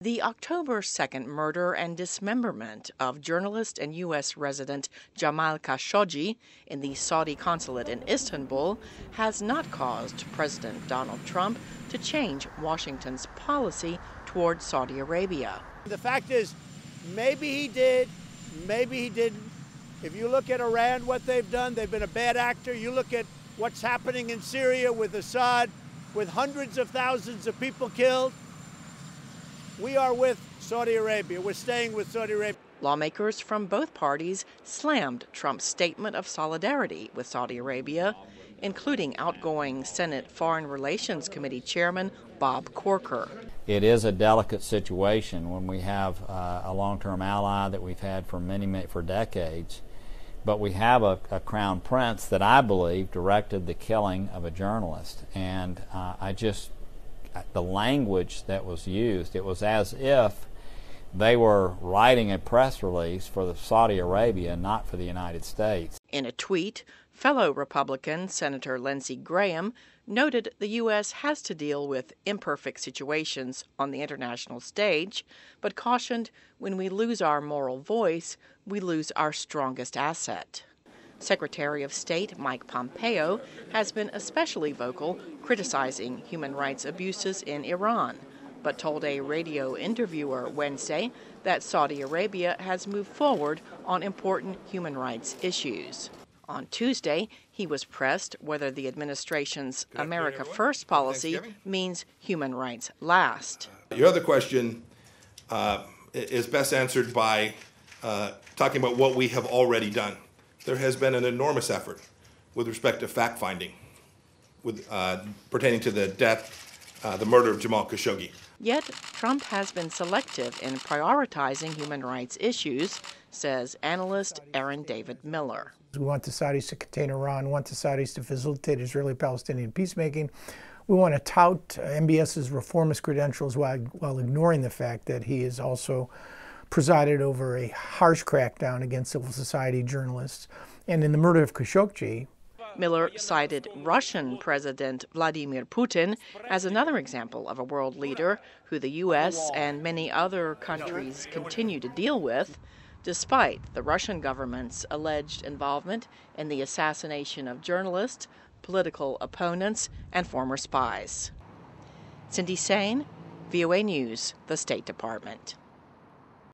The October 2nd murder and dismemberment of journalist and U.S. resident Jamal Khashoggi in the Saudi consulate in Istanbul has not caused President Donald Trump to change Washington's policy toward Saudi Arabia. The fact is, maybe he did, maybe he didn't. If you look at Iran, what they've done, they've been a bad actor. You look at what's happening in Syria with Assad, with hundreds of thousands of people killed. We are with Saudi Arabia. We're staying with Saudi Arabia. Lawmakers from both parties slammed Trump's statement of solidarity with Saudi Arabia, including outgoing Senate Foreign Relations Committee Chairman Bob Corker. It is a delicate situation when we have a long-term ally that we've had for for decades, but we have a crown prince that I believe directed the killing of a journalist, and the language that was used, it was as if they were writing a press release for Saudi Arabia, not for the United States. In a tweet, fellow Republican Senator Lindsey Graham noted the U.S. has to deal with imperfect situations on the international stage, but cautioned when we lose our moral voice, we lose our strongest asset. Secretary of State Mike Pompeo has been especially vocal criticizing human rights abuses in Iran, but told a radio interviewer Wednesday that Saudi Arabia has moved forward on important human rights issues. On Tuesday, he was pressed whether the administration's America First policy means human rights last. Your other question is best answered by talking about what we have already done. There has been an enormous effort with respect to fact-finding pertaining to the the murder of Jamal Khashoggi. Yet, Trump has been selective in prioritizing human rights issues, says analyst Aaron David Miller. We want the Saudis to contain Iran, we want the Saudis to facilitate Israeli-Palestinian peacemaking. We want to tout MBS's reformist credentials while ignoring the fact that he has also presided over a harsh crackdown against civil society journalists. And in the murder of Khashoggi, Miller cited Russian President Vladimir Putin as another example of a world leader who the U.S. and many other countries continue to deal with, despite the Russian government's alleged involvement in the assassination of journalists, political opponents, and former spies. Cindy Saine, VOA News, the State Department.